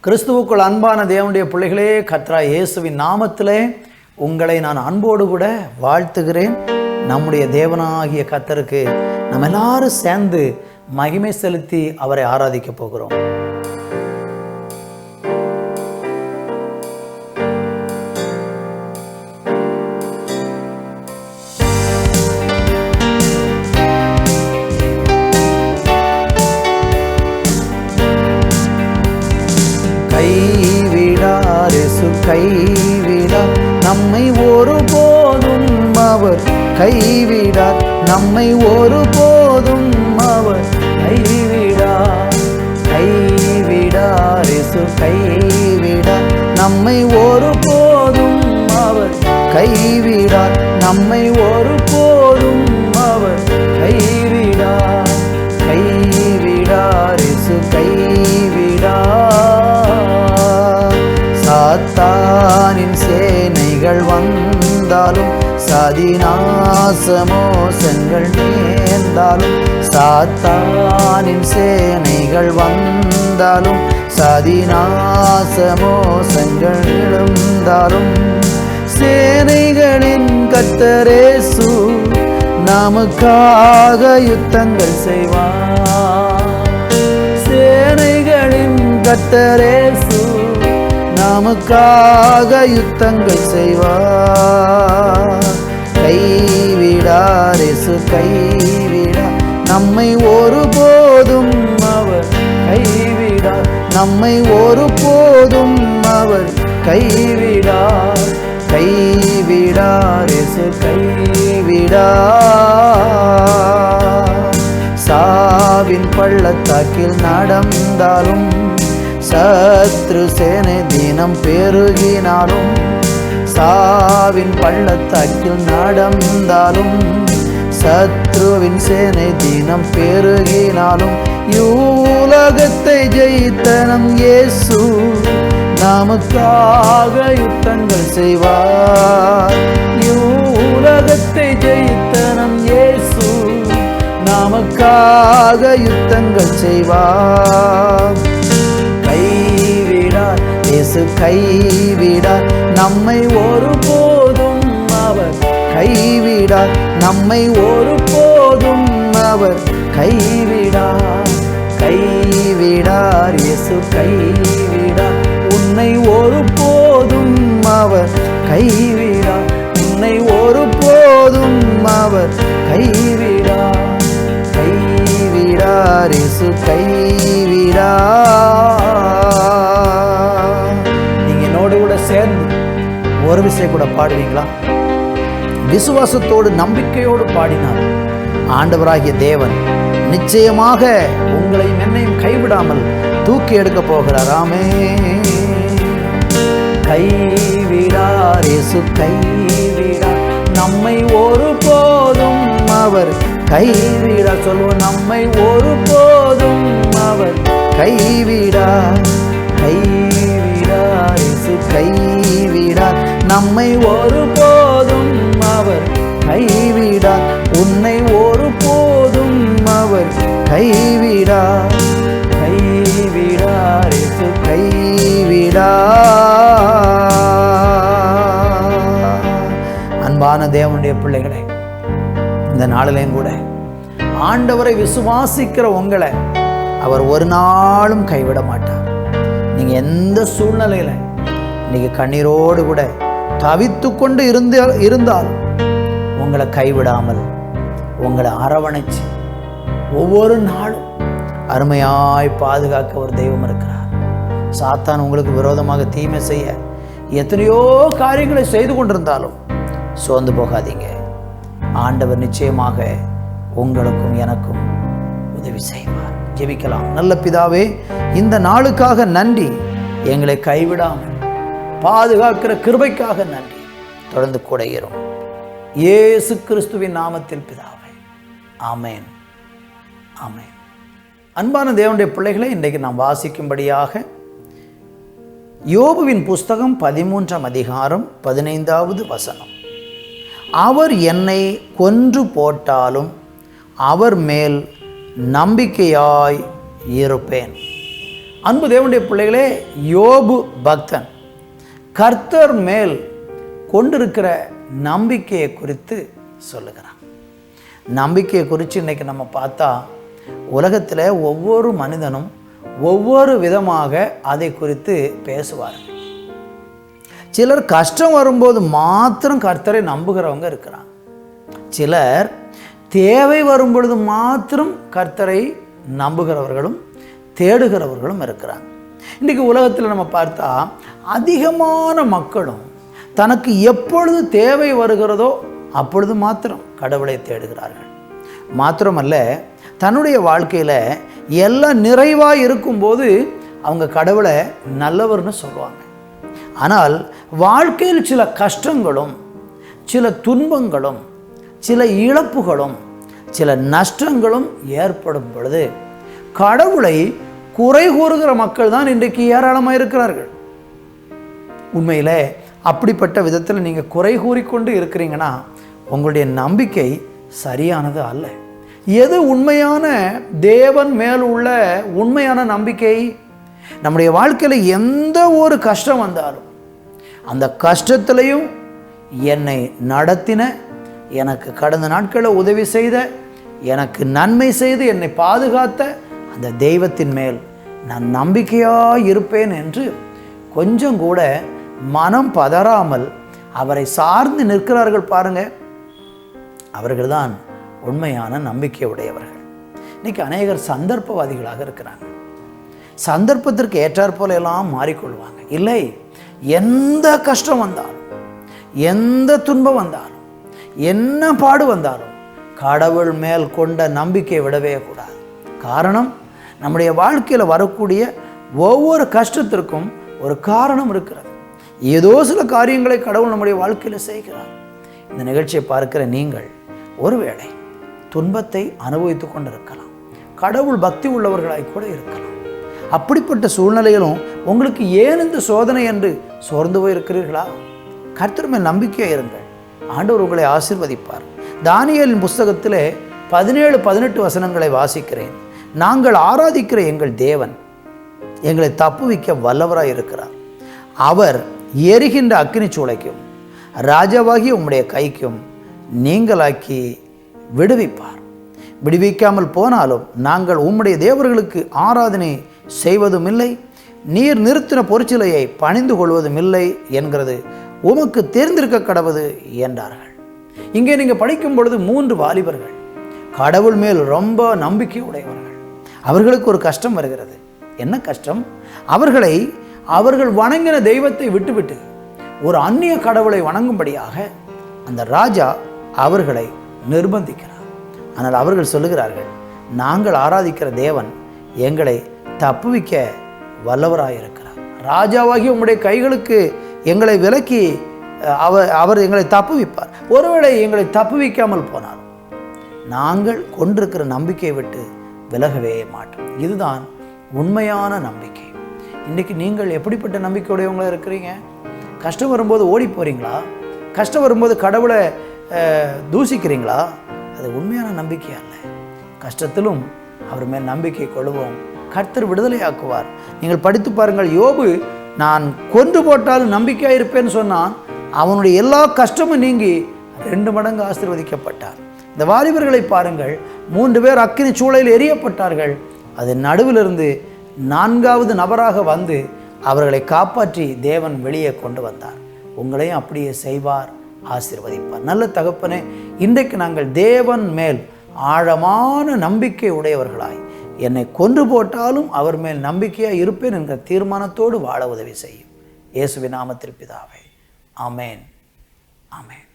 கிறிஸ்துவுக்குள் அன்பான தேவனுடைய பிள்ளைகளே, கர்த்தராகிய இயேசுவின் நாமத்திலே உங்களை நான் அன்போடு கூட வாழ்த்துகிறேன். நம்முடைய தேவனாகிய கர்த்தருக்கு நம்ம எல்லாரும் சேர்ந்து மகிமை செலுத்தி அவரை ஆராதிக்க போகிறோம். கைவிடார் இயேசு கைவிடார் நம்மை ஒருபோதும் அவர் கைவிடார், நம்மை ஒருபோதும் அவர் கைவிடார். கைவிடார் இயேசு கைவிடார் நம்மை ஒருபோதும் அவர் கைவிடார், நம்மை ஒருபோதும் அவர் கைவிடார். கைவிடார் இயேசு கைவிடார். சாத்தானின் சேனைகள் வந்தாலும், சதிநாசமோ செங்கல் நேர்ந்தாலும், சாத்தானின் சேனைகள் வந்தாலும், சதிநாசமோ செங்கல் எழுந்தாலும், சேனைகளின் கர்த்தர் இயேசு நமக்காக யுத்தங்கள் செய்வார். சேனைகளின் கர்த்தர் இயேசு நமக்காக யுத்தங்கள் செய்வார். கைவிடார் இயேசு கைவிடார் நம்மை ஒருபோதும் அவர் கைவிடார், நம்மை ஒருபோதும் அவர் கைவிடார். கைவிடார் இயேசு கைவிடார். சாவின் பள்ளத்தாக்கில் நடந்தாலும், சத்ரு சேனை தினம் பெருகினாலும், சாவின் பள்ளத்தாக்கில் நடந்தாலும், சத்ருவின் சேனை தினம் பெருகினாலும், உலகத்தை ஜெயித்த நம் இயேசு நமக்காக யுத்தங்கள் செய்வார். உலகத்தை ஜெயித்த நம் இயேசு நமக்காக யுத்தங்கள் செய்வார். கைவிடார் இயேசு கைவிடார் நம்மை ஒருபோதும் அவர் கைவிடார், நம்மை ஒருபோதும் அவர் கைவிடார். கைவிடார் இயேசு கைவிடார் உன்னை ஒருபோதும் அவர் கைவிடார், உன்னை ஒருபோதும் அவர் கைவிடார். கைவிடார் இயேசு கைவிடார். நீங்க என்னோடு கூட சேர்ந்து ஒரு விஷயம் கூட பாடுவீங்களா? விசுவாசத்தோடு நம்பிக்கையோடு பாடினார் ஆண்டவராகிய தேவன் நிச்சயமாக உங்களையும் என்னையும் கைவிடாமல் தூக்கி எடுக்க போகிறார். ஆமென். கைவிடார் இயேசு கைவிடார் நம்மை ஒருபோதும் அவர் கைவிடார். சொல்லுவோம், நம்மை ஒருபோதும் அவர் கைவிடார். கைவிடார் இயேசு கைவிடார் நம்மை ஒருபோதும் அவர் கைவிடார், உன்னை ஒருபோதும் அவர் கைவிடார். கைவிடார் இயேசு கைவிடார். அன்பான தேவனுடைய பிள்ளைகளே, இந்த நாளிலேயும் கூட ஆண்டவரை விசுவாசிக்கிற உங்களை அவர் ஒரு நாளும் கைவிட மாட்டார். நீங்க எந்த சூழ்நிலையில இன்னைக்கு கண்ணீரோடு கூட தவித்து கொண்டு இருந்தாலும் உங்களை கைவிடாமல் உங்களை அரவணைச்சு ஒவ்வொரு நாளும் அருமையாய் பாதுகாக்க ஒரு தெய்வம் இருக்கிறார். சாத்தான் உங்களுக்கு விரோதமாக தீமை செய்ய எத்தனையோ காரியங்களை செய்து கொண்டிருந்தாலும் சோர்ந்து போகாதீங்க. ஆண்டவர் நிச்சயமாக உங்களுக்கும் எனக்கும் உதவி செய்வார். ஜெபிக்கலாம். நல்ல பிதாவே, இந்த நாளுக்காக நன்றி. எங்களை கைவிடாமல் பாதுகாக்கிற கிருபைக்காக நன்றி. தொடர்ந்து கூட இரும். இயேசு கிறிஸ்துவின் நாமத்தில் பிதாவே, ஆமென், ஆமென். அன்பான தேவனுடைய பிள்ளைகளை, இன்றைக்கு நாம் வாசிக்கும்படியாக யோபுவின் புஸ்தகம் 13ஆம் அதிகாரம் 15வது வசனம். அவர் என்னை கொன்று போட்டாலும் அவர் மேல் நம்பிக்கையாய் இருப்பேன். அன்பு தேவனுடைய பிள்ளைகளே, யோபு பக்தன் கர்த்தர் மேல் கொண்டிருக்கிற நம்பிக்கையை குறித்து சொல்லுகிறான். நம்பிக்கையை குறித்து இன்றைக்கி நம்ம பார்த்தா உலகத்தில் ஒவ்வொரு மனிதனும் ஒவ்வொரு விதமாக அதை குறித்து பேசுவார்கள். சிலர் கஷ்டம் வரும்போது மாத்திரம் கர்த்தரை நம்புகிறவங்க இருக்கிறாங்க. சிலர் தேவை வரும் பொழுது மாத்திரம் கர்த்தரை நம்புகிறவர்களும் தேடுகிறவர்களும் இருக்கிறாங்க. இன்றைக்கி உலகத்தில் நம்ம பார்த்தா அதிகமான மக்களும் தனக்கு எப்பொழுது தேவை வருகிறதோ அப்பொழுது மாத்திரம் கடவுளை தேடுகிறார்கள். மாத்திரமல்ல, தன்னுடைய வாழ்க்கையில் எல்லாம் நிறைவாக இருக்கும்போது அவங்க கடவுளை நல்லவர்னு சொல்லுவாங்க. ஆனால் வாழ்க்கையில் சில கஷ்டங்களும் சில துன்பங்களும் சில இழப்புகளும் சில நஷ்டங்களும் ஏற்படும் பொழுது கடவுளை குறை கூறுகிற மக்கள் தான் இன்றைக்கு ஏராளமாக இருக்கிறார்கள். உண்மையில் அப்படிப்பட்ட விதத்தில் நீங்கள் குறை கூறிக்கொண்டு இருக்கிறீங்கன்னா உங்களுடைய நம்பிக்கை சரியானது அல்ல. எது உண்மையான தேவன் மேல் உள்ள உண்மையான நம்பிக்கை? நம்முடைய வாழ்க்கையில் எந்த ஒரு கஷ்டம் வந்தாலும் அந்த கஷ்டத்திலையும் என்னை நடத்தின, எனக்கு கடந்த நாட்களில் உதவி செய்த, எனக்கு நன்மை செய்து என்னை பாதுகாத்த அந்த தெய்வத்தின் மேல் நான் நம்பிக்கையாக இருப்பேன் என்று கொஞ்சம் கூட மனம் பதறாமல் அவரை சார்ந்து நிற்கிறார்கள் பாருங்க, அவர்கள்தான் உண்மையான நம்பிக்கை உடையவர்கள். இன்றைக்கி அநேகர் சந்தர்ப்பவாதிகளாக இருக்கிறாங்க. சந்தர்ப்பத்திற்கு ஏற்றாற்போல எல்லாம் மாறிக்கொள்வாங்க. இல்லை, எந்த கஷ்டம் வந்தாலும் எந்த துன்பம் வந்தாலும் என்ன பாடு வந்தாலும் கடவுள் மேல் கொண்ட நம்பிக்கை விடவே கூடாது. காரணம், நம்முடைய வாழ்க்கையில் வரக்கூடிய ஒவ்வொரு கஷ்டத்திற்கும் ஒரு காரணம் இருக்கிறது. ஏதோ சில காரியங்களை கடவுள் நம்முடைய வாழ்க்கையில் செய்கிறார். இந்த நிகழ்ச்சியை பார்க்கிற நீங்கள் ஒருவேளை துன்பத்தை அனுபவித்து கொண்டிருக்கலாம், கடவுள் பக்தி உள்ளவர்களாய் கூட இருக்கலாம். அப்படிப்பட்ட சூழ்நிலையிலும் உங்களுக்கு ஏன் இந்த சோதனை என்று சோர்ந்து போயிருக்கிறீர்களா? கர்த்தர் மேல் நம்பிக்கையாக இருங்கள், ஆண்டவர் உங்களை ஆசீர்வதிப்பார். தானியேலின் புஸ்தகத்திலே 17-18 வசனங்களை வாசிக்கிறேன். நாங்கள் ஆராதிக்கிற எங்கள் தேவன் எங்களை தப்புவிக்க வல்லவராய் இருக்கிறார். அவர் எரிகின்ற அக்கினி சூளைக்கும் ராஜாவாகி உம்முடைய கைக்கும் நீங்களாக்கி விடுவிப்பார். விடுவிக்காமல் போனாலும் நாங்கள் உம்முடைய தேவர்களுக்கு ஆராதனை செய்வதும் இல்லை, நீர் நிறுத்தின பொற்சிலையை பணிந்து கொள்வதும் இல்லை என்கிறது உமக்கு தெரிந்திருக்க கடவுது என்றார்கள். இங்கே நீங்கள் படிக்கும் பொழுது 3 வாலிபர்கள் கடவுள் மேல் ரொம்ப நம்பிக்கை உடையவர்கள். அவர்களுக்கு ஒரு கஷ்டம் வருகிறது. என்ன கஷ்டம்? அவர்கள் வணங்கின தெய்வத்தை விட்டுவிட்டு ஒரு அந்நிய கடவுளை வணங்கும்படியாக அந்த ராஜா அவர்களை நிர்பந்திக்கிறார். ஆனால் அவர்கள் சொல்லுகிறார்கள், நாங்கள் ஆராதிக்கிற தேவன் எங்களை தப்புவிக்க வல்லவராயிருக்கிறார். ராஜாவாகி உம்முடைய கைகளுக்கு எங்களை விலக்கி அவர் எங்களை தப்புவிப்பார். ஒருவேளை எங்களை தப்புவிக்காமல் போனால் நாங்கள் கொண்டிருக்கிற நம்பிக்கையை விட்டு விலகவே மாட்டோம். இதுதான் உண்மையான நம்பிக்கை. இன்றைக்கி நீங்கள் எப்படிப்பட்ட நம்பிக்கையுடையவங்களாக இருக்கிறீங்க? கஷ்டம் வரும்போது ஓடி போகிறீங்களா? கஷ்டம் வரும்போது கடவுளை தூசிக்கிறீங்களா? அது உண்மையான நம்பிக்கை அல்ல. கஷ்டத்திலும் அவர் மேல் நம்பிக்கை கொள்வோம், கர்த்தர் விடுதலையாக்குவார். நீங்கள் படித்து பாருங்கள், யோபு நான் கொன்று போட்டாலும் நம்பிக்கையாக இருப்பேன்னு சொன்னான். அவனுடைய எல்லா கஷ்டமும் நீங்கி 2 மடங்கு ஆசீர்வதிக்கப்பட்டார். இந்த வாலிபர்களை பாருங்கள், 3 பேர் அக்கினி சூளையில் எரியப்பட்டார்கள். அது நடுவிலிருந்து 4வது நபராக வந்து அவர்களை காப்பாற்றி தேவன் வெளியே கொண்டு வந்தார். உங்களையும் அப்படியே செய்வார், ஆசீர்வதிப்பார். நல்ல தகப்பனே, இன்றைக்கு நாங்கள் தேவன் மேல் ஆழமான நம்பிக்கை உடையவர்களாய், என்னை கொன்று போட்டாலும் அவர் மேல் நம்பிக்கையாக இருப்பேன் என்கிற தீர்மானத்தோடு வாழ உதவி செய்யும். இயேசுவின் நாமத்தில் பிதாவே, ஆமேன், ஆமேன்.